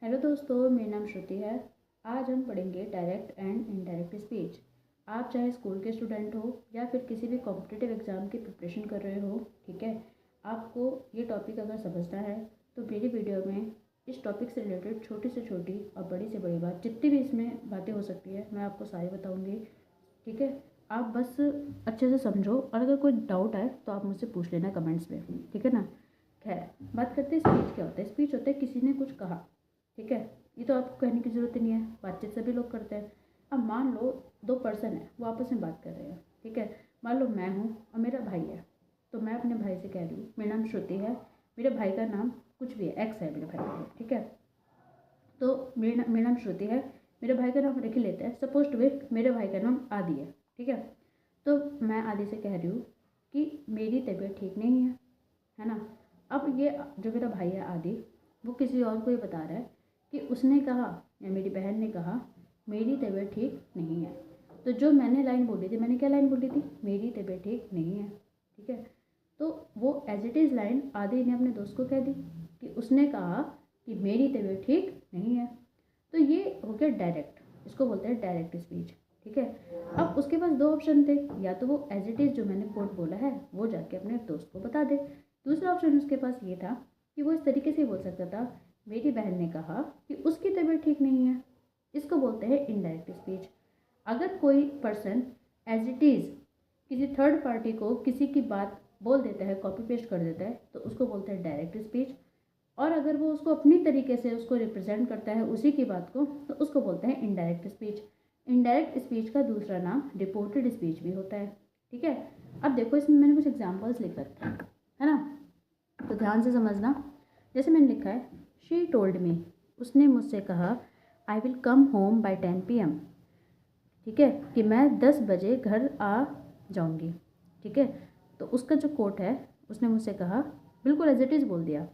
Hello दोस्तों, मेरा नाम श्रुति है। आज हम पढ़ेंगे डायरेक्ट एंड इनडायरेक्ट स्पीच। आप चाहे स्कूल के स्टूडेंट हो या फिर किसी भी कॉम्पिटिटिव एग्ज़ाम की प्रिपरेशन कर रहे हो, ठीक है। आपको ये टॉपिक अगर समझना है तो मेरी वीडियो में इस टॉपिक से रिलेटेड छोटी से छोटी और बड़ी से बड़ी बात जितनी भी इसमें बातें हो सकती है मैं आपको सारी बताऊँगी, ठीक है। आप बस अच्छे से समझो और अगर कोई डाउट आए तो आप मुझसे पूछ लेना कमेंट्स में, ठीक है ना। खैर, बात करते हैं स्पीच क्या होता है। स्पीच होता है किसी ने कुछ कहा, ठीक है। ये तो आपको कहने की ज़रूरत ही नहीं है, बातचीत सभी लोग करते हैं। अब मान लो दो पर्सन है, वो आपस में बात कर रहे हैं, ठीक है। मान लो मैं हूँ और मेरा भाई है, तो मैं अपने भाई से कह रही हूँ मेरा नाम श्रुति है, मेरे भाई का नाम कुछ भी है, एक्स है मेरे भाई का नाम, ठीक है। तो मेरा नाम श्रुति है, मेरे भाई का नाम लिख ही लेते हैं, सपोज टू बी मेरे भाई का नाम आदि है, ठीक है। तो मैं आदि से कह रही हूँ कि मेरी तबीयत ठीक नहीं है ना। अब ये जो मेरा भाई है आदि, वो किसी और को ये बता रहा है कि उसने कहा या मेरी बहन ने कहा मेरी तबीयत ठीक नहीं है। तो जो मैंने लाइन बोली थी, मैंने क्या लाइन बोली थी, मेरी तबीयत ठीक नहीं है, ठीक है। तो वो एज इट इज़ लाइन आदि ने अपने दोस्त को कह दी कि उसने कहा कि मेरी तबीयत ठीक नहीं है। तो ये हो गया डायरेक्ट, इसको बोलते हैं डायरेक्ट स्पीच, ठीक है। अब उसके पास दो ऑप्शन थे, या तो वो एज इट इज़ जो मैंने कोट बोला है वो जाके अपने दोस्त को बता दे। दूसरा ऑप्शन उसके पास ये था कि वो इस तरीके से बोल सकता था, मेरी बहन ने कहा कि उसकी तबीयत ठीक नहीं है। इसको बोलते हैं इनडायरेक्ट स्पीच। अगर कोई पर्सन एज इट इज़ किसी थर्ड पार्टी को किसी की बात बोल देता है, कॉपी पेस्ट कर देता है, तो उसको बोलते हैं डायरेक्ट स्पीच। और अगर वो उसको अपनी तरीके से उसको रिप्रेजेंट करता है उसी की बात को, तो उसको बोलते हैं इनडायरेक्ट स्पीच। इनडायरेक्ट स्पीच का दूसरा नाम रिपोर्टेड स्पीच भी होता है, ठीक है। अब देखो, इसमें मैंने कुछ एग्जाम्पल्स लिख रखे हैं, है ना, तो ध्यान से समझना। जैसे मैंने लिखा है, शी टोल्ड मी, उसने मुझसे कहा, I will come home by 10 PM, ठीक है, कि मैं 10 बजे घर आ जाऊंगी, ठीक है। तो उसका जो कोट है, उसने मुझसे कहा, बिल्कुल एज इट इज़ बोल दिया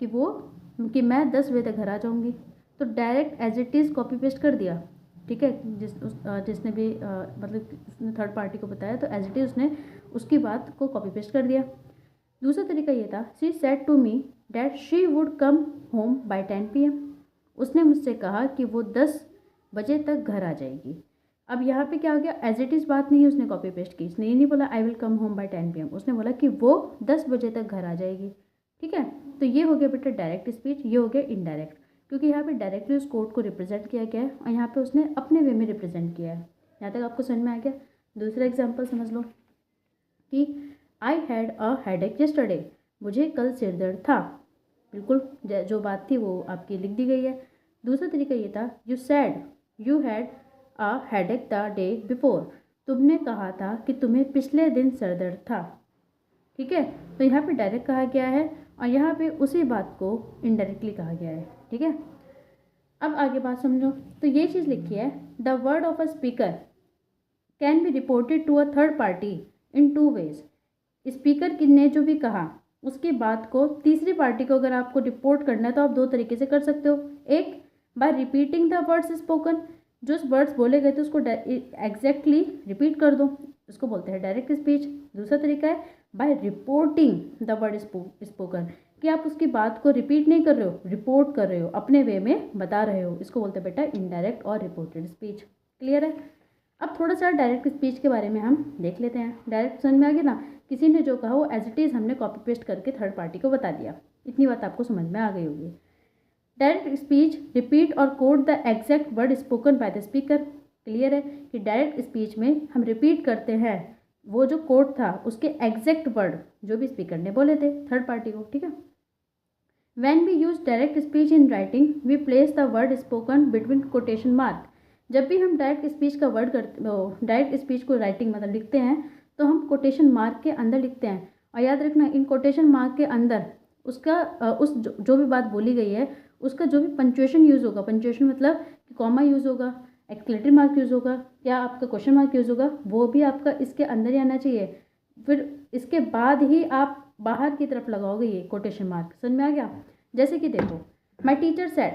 कि मैं 10 बजे तक घर आ जाऊंगी। तो direct as it is copy paste कर दिया, ठीक है। जिसने भी मतलब उसने थर्ड पार्टी को बताया, तो एज इट इज़ उसने उसकी बात को कॉपी पेस्ट कर दिया। दूसरा तरीका ये था, she said to me that she would come home by 10 PM, उसने मुझसे कहा कि वो 10 बजे तक घर आ जाएगी। अब यहाँ पे क्या हो गया, एज इट इज़ बात नहीं है, उसने कॉपी पेस्ट की। इसने ये नहीं बोला I will come home by 10 PM, उसने बोला कि वो 10 बजे तक घर आ जाएगी, ठीक है। तो ये हो गया बेटा डायरेक्ट स्पीच, ये हो गया इनडायरेक्ट, क्योंकि यहाँ पे डायरेक्टली उस कोड को रिप्रेजेंट किया गया है और यहाँ पे उसने अपने वे में रिप्रेजेंट किया है। यहाँ तक आपको समझ में आ गया। दूसरा एग्जाम्पल समझ लो कि I had a headache yesterday, मुझे कल सिर दर्द था। बिल्कुल जो बात थी वो आपकी लिख दी गई है। दूसरा तरीका ये था, you sad you had a headache the day before, तुमने कहा था कि तुम्हें पिछले दिन सर दर्द था, ठीक है। तो यहाँ पे डायरेक्ट कहा गया है और यहाँ पे उसी बात को इनडायरेक्टली कहा गया है, ठीक है। अब आगे बात समझो। तो ये चीज़ लिखी है, the word of a speaker can be reported to a third party in 2 ways। Speaker ने जो भी कहा उसकी बात को तीसरी पार्टी को अगर आपको रिपोर्ट करना है तो आप दो तरीके से कर सकते हो। एक, bye repeating the words spoken, जो वर्ड्स बोले गए थे उसको एग्जैक्टली रिपीट कर दो, उसको बोलते हैं डायरेक्ट स्पीच। दूसरा तरीका है by reporting the word spoken, कि आप उसकी बात को रिपीट नहीं कर रहे हो, रिपोर्ट कर रहे हो, अपने वे में बता रहे हो, इसको बोलते हैं बेटा इनडायरेक्ट और रिपोर्टेड स्पीच। क्लियर है। अब थोड़ा सा डायरेक्ट स्पीच के बारे में हम देख लेते हैं। डायरेक्ट समझ में आ गया ना, किसी ने जो कहा वो एज इट इज़ हमने कॉपी पेस्ट करके थर्ड पार्टी को बता दिया। इतनी बात आपको समझ में आ गई होगी। डायरेक्ट स्पीच रिपीट और quote the exact word spoken by the speaker. Clear है कि डायरेक्ट स्पीच में हम रिपीट करते हैं वो जो कोट था उसके एग्जैक्ट वर्ड जो भी स्पीकर ने बोले थे थर्ड पार्टी को, ठीक है। When we use direct speech in writing, we place the word spoken between quotation mark। जब भी हम डायरेक्ट स्पीच का वर्ड करते डायरेक्ट स्पीच को राइटिंग मतलब लिखते हैं तो हम कोटेशन मार्क के अंदर लिखते हैं। और याद रखना, इन कोटेशन मार्क के अंदर उसका उस जो भी बात बोली गई है उसका जो भी पंचुएशन यूज़ होगा, पंचुएशन मतलब कि कॉमा यूज़ होगा, एक्सक्लेमेटरी मार्क यूज़ होगा या आपका क्वेश्चन मार्क यूज़ होगा, वो भी आपका इसके अंदर ही आना चाहिए। फिर इसके बाद ही आप बाहर की तरफ लगाओगे ये कोटेशन मार्क। समझ में आ गया। जैसे कि देखो, माई टीचर सेड,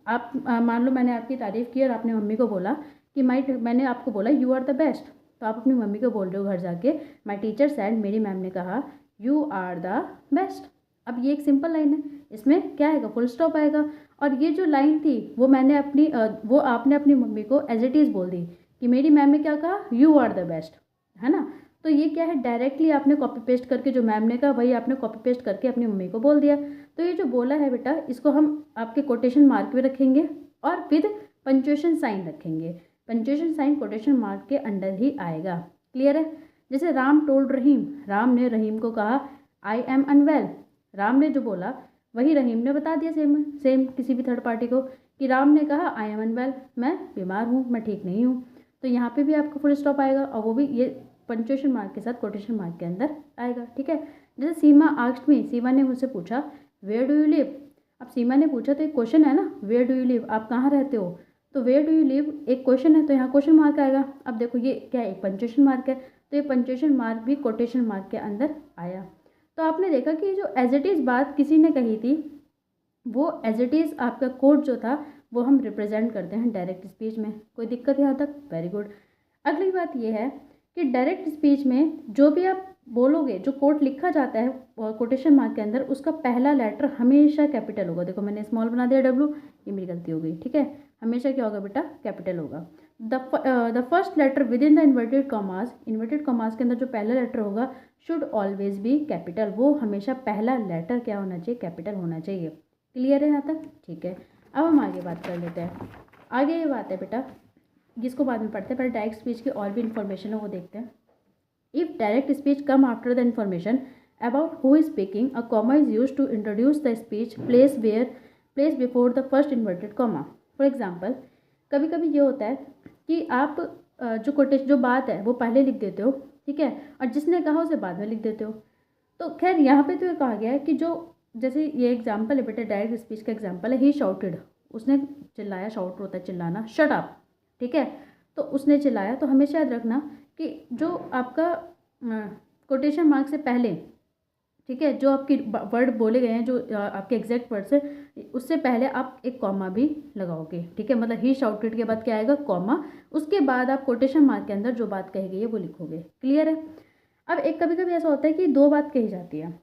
आप मान लो मैंने आपकी तारीफ़ की और आपने मम्मी को बोला कि मैंने आपको बोला यू आर द बेस्ट, तो आप अपनी मम्मी को बोल रहे हो घर जाके, माई टीचर सेड, मेरी मैम ने कहा, यू आर द बेस्ट। अब ये एक सिंपल लाइन है, इसमें क्या आएगा, फुल स्टॉप आएगा। और ये जो लाइन थी वो आपने अपनी मम्मी को एज इट इज़ बोल दी कि मेरी मैम ने क्या कहा, यू आर द बेस्ट, है ना। तो ये क्या है, डायरेक्टली आपने कॉपी पेस्ट करके जो मैम ने कहा वही आपने कॉपी पेस्ट करके अपनी मम्मी को बोल दिया। तो ये जो बोला है बेटा, इसको हम आपके कोटेशन मार्क में रखेंगे और विद पंक्चुएशन साइन रखेंगे। पंक्चुएशन साइन कोटेशन मार्क के अंडर ही आएगा। क्लियर है। जैसे राम टोल्ड रहीम, राम ने रहीम को कहा आई एम अनवेल। राम ने जो बोला वही रहीम ने बता दिया सेम किसी भी थर्ड पार्टी को कि राम ने कहा आई एम अनवेल, मैं बीमार हूँ, मैं ठीक नहीं हूँ। तो यहाँ पे भी आपका फुल स्टॉप आएगा और वो भी ये पंक्चुएशन मार्क के साथ कोटेशन मार्क के अंदर आएगा। ठीक है। जैसे सीमा आस्क्ड मी, सीमा ने मुझसे पूछा वेयर डू यू लिव। अब सीमा ने पूछा तो एक क्वेश्चन है ना, वेयर डू यू लिव, आप कहाँ रहते हो। तो वेयर डू यू लिव एक क्वेश्चन है तो यहाँ क्वेश्चन मार्क आएगा। अब देखो ये क्या है, एक पंक्चुएशन मार्क है, तो ये पंक्चुएशन मार्क भी कोटेशन मार्क के अंदर आया। तो आपने देखा कि जो एज इट इज़ बात किसी ने कही थी वो एज इट इज़ आपका कोड जो था वो हम रिप्रेजेंट करते हैं डायरेक्ट स्पीच में। कोई दिक्कत यहाँ तक, वेरी गुड। अगली बात ये है कि डायरेक्ट स्पीच में जो भी आप बोलोगे, जो कोट लिखा जाता है कोटेशन मार्क के अंदर, उसका पहला लेटर हमेशा कैपिटल होगा। देखो मैंने स्मॉल बना दिया डब्ल्यू, ये मेरी गलती हो गई। ठीक है, हमेशा क्या होगा बेटा, कैपिटल होगा। The first letter within the inverted commas, inverted commas के अंदर जो पहला लेटर होगा शुड ऑलवेज बी कैपिटल, वो हमेशा पहला लेटर क्या होना चाहिए, कैपिटल होना चाहिए। क्लियर है यहाँ तक। ठीक है, अब हम आगे बात कर लेते हैं। आगे ये बात है बेटा, जिसको बाद में पढ़ते हैं, पहले डायरेक्ट स्पीच की और भी इन्फॉर्मेशन है वो देखते हैं। If direct speech come after the information about who is speaking, a comma is use to introduce the speech place before the first inverted comma. For example, कभी कभी ये होता है कि आप जो बात है वो पहले लिख देते हो, ठीक है, और जिसने कहा उसे बाद में लिख देते हो। तो खैर यहाँ पे तो ये कहा गया है कि जो, जैसे ये एग्जाम्पल है बेटा, डायरेक्ट स्पीच का एग्जाम्पल है, ही शाउटेड, उसने चिल्लाया, शाउट होता है चिल्लाना, शट अप, ठीक है, तो उसने चिल्लाया। तो हमेशा याद रखना कि जो आपका कोटेशन मार्क से पहले, ठीक है, जो आपके वर्ड बोले गए हैं, जो आपके एग्जैक्ट वर्ड्स है, उससे पहले आप एक कॉमा भी लगाओगे। ठीक है, मतलब ही शाउटेड के बाद क्या आएगा, कॉमा, उसके बाद आप कोटेशन मार्क के अंदर जो बात कही गई है वो लिखोगे। क्लियर है। अब एक कभी कभी ऐसा होता है कि दो बात कही जाती है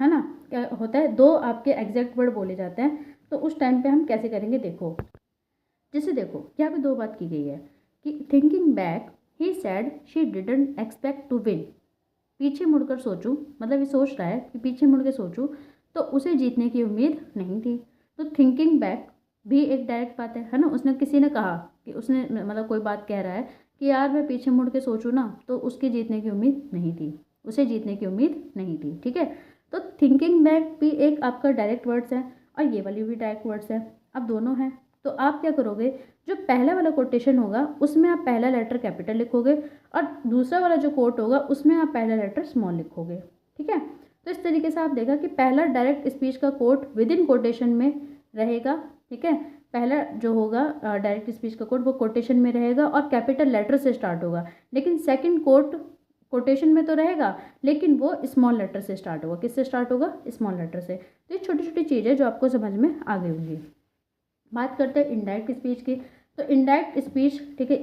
ना, क्या होता है, दो आपके एग्जैक्ट वर्ड बोले जाते हैं, तो उस टाइम पे हम कैसे करेंगे, देखो। जैसे देखो यहाँ पे दो बात की गई है कि thinking back he said she didn't expect to win. पीछे मुड़कर सोचूं, मतलब ये सोच रहा है कि पीछे मुड़ के सोचूं तो उसे जीतने की उम्मीद नहीं थी। तो थिंकिंग बैक भी एक डायरेक्ट बात है ना। उसने, किसी ने कहा कि उसने, मतलब कोई बात कह रहा है कि यार मैं पीछे मुड़ के सोचूं ना तो उसके जीतने की उम्मीद नहीं थी, उसे जीतने की उम्मीद नहीं थी। ठीक है, तो थिंकिंग बैक भी एक आपका डायरेक्ट वर्ड्स है और ये वाली भी डायरेक्ट वर्ड्स है। अब दोनों हैं, तो आप क्या करोगे, जो पहला वाला कोटेशन होगा उसमें आप पहला लेटर कैपिटल लिखोगे और दूसरा वाला जो कोट होगा उसमें आप पहला लेटर स्मॉल लिखोगे। ठीक है, तो इस तरीके से आप देखा कि पहला डायरेक्ट स्पीच का कोट विद इन कोटेशन में रहेगा। ठीक है, पहला जो होगा डायरेक्ट स्पीच का कोट वो कोटेशन में रहेगा और कैपिटल लेटर से स्टार्ट होगा, लेकिन सेकंड कोट कोटेशन में तो रहेगा लेकिन वो स्मॉल लेटर से स्टार्ट होगा। किससे स्टार्ट होगा, स्मॉल लेटर से। तो ये छोटी छोटी चीज़ें जो आपको समझ में आ गई होंगी। बात करते हैं इनडायरेक्ट स्पीच की। तो इनडायरेक्ट स्पीच, ठीक है,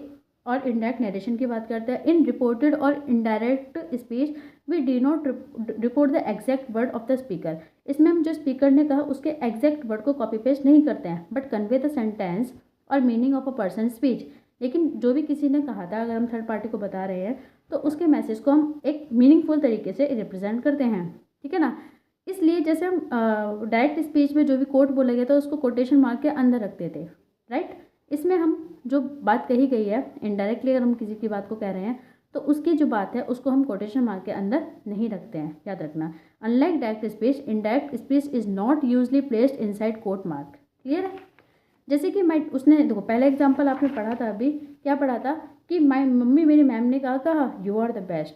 और इनडायरेक्ट नरेशन की बात करते हैं। इन रिपोर्टेड और indirect speech we do not report the exact word of the speaker. इसमें हम जो स्पीकर ने कहा उसके एग्जैक्ट वर्ड को कॉपी पेस्ट नहीं करते हैं, बट कन्वे द सेंटेंस और meaning of a person speech. लेकिन जो भी किसी ने कहा था, अगर हम थर्ड पार्टी को बता रहे हैं तो उसके मैसेज को हम एक मीनिंगफुल तरीके से रिप्रेजेंट करते हैं। ठीक है ना। इसलिए जैसे हम डायरेक्ट स्पीच में जो भी कोट बोला गया था उसको कोटेशन मार्क के अंदर रखते थे, राइट। इसमें हम जो बात कही गई है इनडायरेक्टली, अगर हम किसी की बात को कह रहे हैं तो उसकी जो बात है उसको हम कोटेशन मार्क के अंदर नहीं रखते हैं, याद रखना। Unlike direct speech, indirect speech is not usually placed inside quote mark. Clear है। जैसे कि उसने, देखो पहला एग्जाम्पल आपने पढ़ा था, अभी क्या पढ़ा था कि माई मम्मी, मेरी मैम ने कहा यू आर द बेस्ट।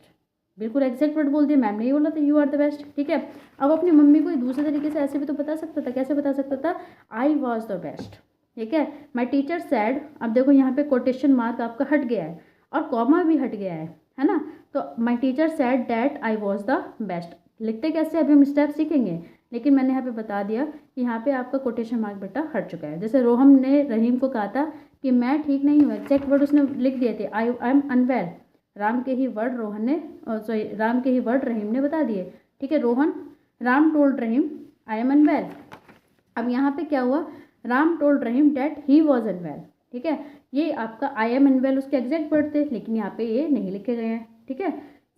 बिल्कुल एग्जैक्ट वर्ड बोल दिया, मैम ने ही बोला था यू आर द बेस्ट। ठीक है, अब अपनी मम्मी को दूसरे तरीके से ऐसे भी तो बता सकता था। कैसे बता सकता था, आई वॉज द बेस्ट। ठीक है, माई टीचर सैड, अब देखो यहाँ पे कोटेशन मार्क आपका हट गया है और कॉमा भी हट गया है ना। तो my teacher sad that I was the best लिखते कैसे, अभी हम स्टेप सीखेंगे, लेकिन मैंने यहाँ पे बता दिया कि यहाँ पे आपका कोटेशन मार्क बेटा हट चुका है। जैसे रोहम ने रहीम को कहा था कि मैं ठीक नहीं हूँ, एग्जैक्ट वर्ड उसने लिख दिए थे, आई एम अनवेल। राम के ही वर्ड रहीम ने बता दिए। ठीक है, Rohan Ram told Rahim I am unwell. अब यहाँ पे क्या हुआ, Ram told Rahim that he was unwell. ठीक है, ये आपका आई एम अनवेल उसके एग्जैक्ट वर्ड थे, लेकिन यहाँ पे ये नहीं लिखे गए हैं। ठीक है,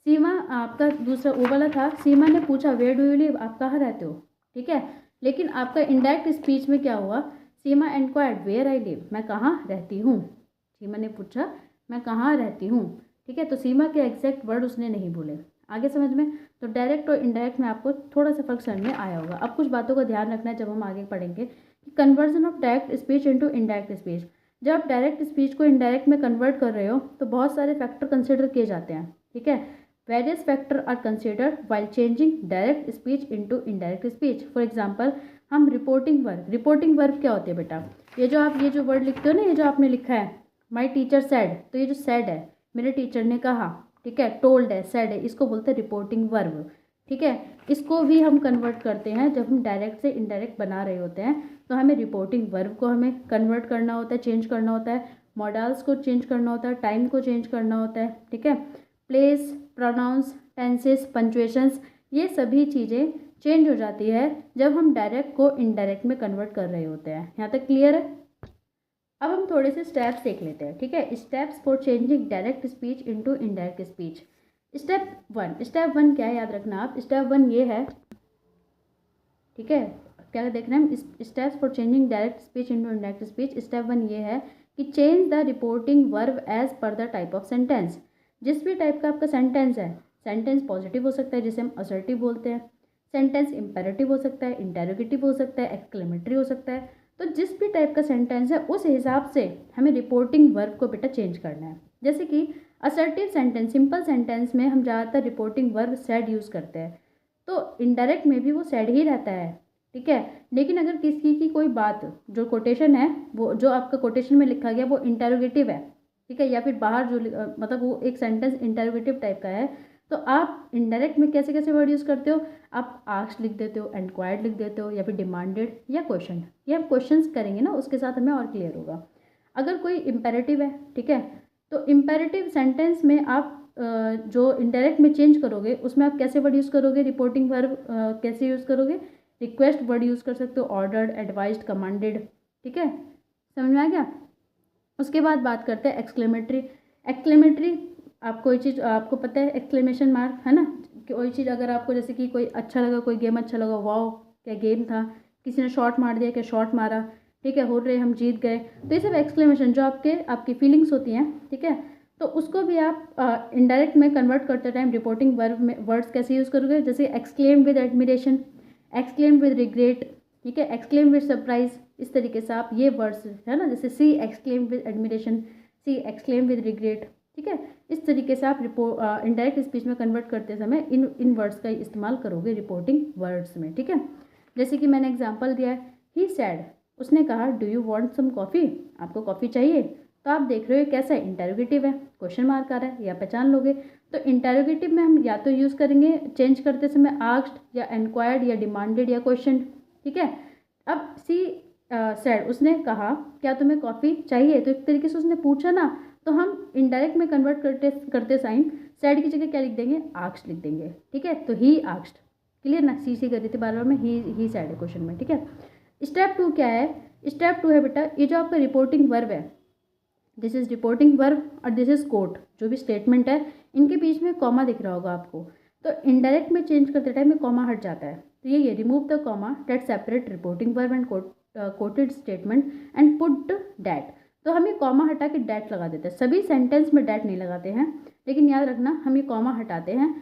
सीमा आपका दूसरा वो वाला था, सीमा ने पूछा वेयर डू यू लिव, आप कहाँ रहते हो। ठीक है, लेकिन आपका इनडायरेक्ट स्पीच में क्या हुआ, सीमा एनक्वायर्ड वेयर आई लिव, मैं कहाँ रहती हूँ। सीमा ने पूछा मैं कहाँ रहती हूँ। ठीक है, तो सीमा के एग्जैक्ट वर्ड उसने नहीं बोले। आगे समझ में, तो डायरेक्ट और इनडायरेक्ट में आपको थोड़ा सा फर्क समझ में आया होगा। अब कुछ बातों का ध्यान रखना है जब हम आगे पढ़ेंगे कि conversion of direct speech into indirect speech. जब आप डायरेक्ट स्पीच को इनडायरेक्ट में कन्वर्ट कर रहे हो तो बहुत सारे फैक्टर कंसिडर किए जाते हैं। ठीक है, various factor are considered while changing direct speech into indirect speech. For example हम रिपोर्टिंग वर्ब क्या होती है बेटा, ये जो आप ये जो वर्ड लिखते हो ना, ये जो आपने लिखा है माई टीचर सेड, तो ये जो सेड है मेरे टीचर ने कहा, ठीक है, टोल्ड है, सेड है, इसको बोलते हैं रिपोर्टिंग वर्ब। ठीक है, इसको भी हम कन्वर्ट करते हैं जब हम डायरेक्ट से इनडायरेक्ट बना रहे होते हैं, तो हमें रिपोर्टिंग वर्ब को हमें कन्वर्ट करना होता है, चेंज करना होता है, मॉडल्स को चेंज करना होता है, टाइम को चेंज करना होता है। ठीक है, प्लेस, प्रोनाउंस, टेंसेस, पंक्चुएशंस, ये सभी चीज़ें चेंज हो जाती है जब हम डायरेक्ट को इनडायरेक्ट में कन्वर्ट कर रहे होते हैं। यहाँ तक क्लियर है। अब हम थोड़े से स्टेप्स देख लेते हैं। ठीक है, steps for changing direct speech into indirect speech. Step one क्या है, याद रखना आप, स्टेप वन ये है। ठीक है, क्या देखना है, steps for changing direct speech into indirect speech. Step one ये है कि change the reporting verb as per the type of sentence. जिस भी टाइप का आपका सेंटेंस है, सेंटेंस पॉजिटिव हो सकता है जिसे हम असर्टिव बोलते हैं, सेंटेंस इंपेरेटिव हो सकता है, इंटेरोगेटिव हो सकता है, एक्सक्लेमेटरी हो सकता है। तो जिस भी टाइप का सेंटेंस है उस हिसाब से हमें रिपोर्टिंग वर्ब को बेटा चेंज करना है। जैसे कि असर्टिव सेंटेंस, सिंपल सेंटेंस में हम ज़्यादातर रिपोर्टिंग वर्ब सैड यूज़ करते हैं, तो इनडायरेक्ट में भी वो सैड ही रहता है। ठीक है, लेकिन अगर किसी की कोई बात जो कोटेशन है, वो जो आपका कोटेशन में लिखा गया वो इंटेरोगेटिव है, ठीक है, या फिर बाहर जो मतलब वो एक सेंटेंस इंटेरोगेटिव टाइप का है, तो आप इनडायरेक्ट में कैसे कैसे वर्ड यूज़ करते हो, आप आस्क्ड लिख देते हो, एनक्वायर्ड लिख देते हो, या फिर डिमांडेड या क्वेश्चन। ये हम क्वेश्चंस करेंगे ना, उसके साथ हमें और क्लियर होगा। अगर कोई इम्पेरेटिव है, ठीक है, तो इम्पेरेटिव सेंटेंस में आप जो इनडायरेक्ट में चेंज करोगे उसमें आप कैसे वर्ड यूज़ करोगे, रिपोर्टिंग वर्ब कैसे यूज़ करोगे, रिक्वेस्ट वर्ड यूज़ कर सकते हो, ऑर्डर्ड, एडवाइज्ड, कमांडेड। ठीक है, समझ में आ गया। उसके बाद बात करते हैं एक्सक्लेमेटरी। आप कोई चीज़, आपको पता है एक्सक्लेमेशन मार्क है ना, कोई चीज़ अगर आपको जैसे कि कोई अच्छा लगा, कोई गेम अच्छा लगा, वाओ क्या गेम था, किसी ने शॉट मार दिया, क्या शॉट मारा, ठीक है, हो रहे हम जीत गए, तो ये सब एक्सक्लेमेशन जो आपकी फीलिंग्स होती हैं। ठीक है, तो उसको भी आप इनडायरेक्ट में कन्वर्ट करते टाइम रिपोर्टिंग वर्ब में वर्ड्स कैसे यूज़ करोगे, जैसे exclaim with admiration, exclaim with regret, ठीक है, एक्सक्लेम विद सरप्राइज। इस तरीके से आप ये वर्ड्स है ना, जैसे see exclaim with admiration, see exclaim with regret. ठीक है, इस तरीके से आप इनडायरेक्ट स्पीच में कन्वर्ट करते समय इन वर्ड्स का इस्तेमाल करोगे रिपोर्टिंग वर्ड्स में। ठीक है, जैसे कि मैंने एग्जांपल दिया है, ही सैड, उसने कहा do you want some coffee, आपको कॉफ़ी चाहिए, तो आप देख रहे हो कैसा है, इंटेरोगेटिव है, क्वेश्चन मार्क आ रहा है, या पहचान लोगे। तो इंटेरोगेटिव में हम या तो यूज़ करेंगे चेंज करते समय आस्क्ड या एनक्वायर्ड या डिमांडेड या क्वेश्चन। ठीक है, अब सी सैड, उसने कहा क्या तुम्हें कॉफ़ी चाहिए, तो एक तरीके से उसने पूछा ना, तो हम इनडायरेक्ट में कन्वर्ट करते टाइम सैड की जगह क्या लिख देंगे, आस्क्ड लिख देंगे। ठीक है, तो ही आस्क्ड, क्लियर ना, सी कर रही थी बार बार में, ही सैड है क्वेश्चन में। ठीक है, स्टेप टू क्या है, स्टेप टू है बेटा, ये जो आपका रिपोर्टिंग वर्ब है, दिस इज रिपोर्टिंग वर्ब और दिस इज कोट, जो भी स्टेटमेंट है इनके बीच में कॉमा दिख रहा होगा आपको, तो इनडायरेक्ट में चेंज करते टाइम में कॉमा हट जाता है, तो ये remove the comma that separate reporting verb and quoted statement and put that. तो हम ये कॉमा हटा के डैट लगा देते हैं, सभी सेंटेंस में डैट नहीं लगाते हैं, लेकिन याद रखना हम ये कॉमा हटाते हैं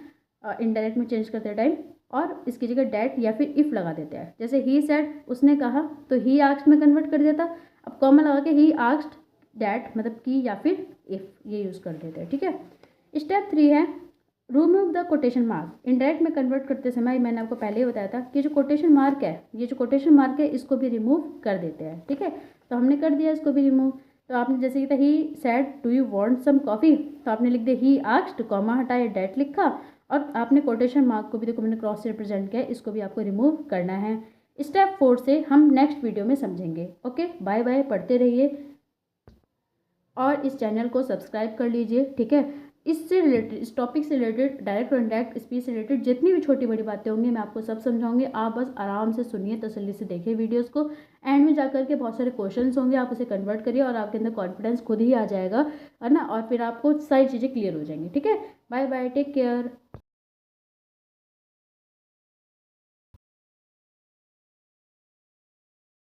इनडायरेक्ट में चेंज करते टाइम, और इसकी जगह डैट या फिर इफ़ लगा देते हैं। जैसे ही सैड, उसने कहा, तो ही आस्क्ड में कन्वर्ट कर देता, अब कॉमा लगा के ही आस्क्ड डैट मतलब की या फिर इफ़, ये यूज़ कर देते हैं। ठीक है, स्टेप 3 है remove the quotation mark. Indirect में कन्वर्ट करते समय मैंने आपको पहले ही बताया था कि जो कोटेशन मार्क है, ये जो कोटेशन मार्क है इसको भी रिमूव कर देते हैं। ठीक है, तो हमने कर दिया इसको भी रिमूव। तो आपने जैसे कि ही said do you want some coffee, तो आपने लिख दिया ही आस्क्ड, कॉमा हटाया, डैट लिखा, और आपने कोटेशन मार्क को भी, देखो मैंने क्रॉस से रिप्रेजेंट किया, इसको भी आपको रिमूव करना है। स्टेप 4 से हम नेक्स्ट वीडियो में समझेंगे। ओके, बाय बाय, पढ़ते रहिए और इस चैनल को सब्सक्राइब कर लीजिए। ठीक है, इससे रिलेटेड, इस टॉपिक से रिलेटेड, डायरेक्ट और इनडायरेक्ट स्पीच से रिलेटेड जितनी भी छोटी बड़ी बातें होंगी मैं आपको सब समझाऊंगी। आप बस आराम से सुनिए, तसल्ली से देखिए वीडियोस को। एंड में जाकर के बहुत सारे क्वेश्चंस होंगे, आप उसे कन्वर्ट करिए और आपके अंदर कॉन्फिडेंस खुद ही आ जाएगा, है ना। और फिर आपको सारी चीज़ें क्लियर हो जाएंगी। ठीक है, बाय बाय, टेक केयर।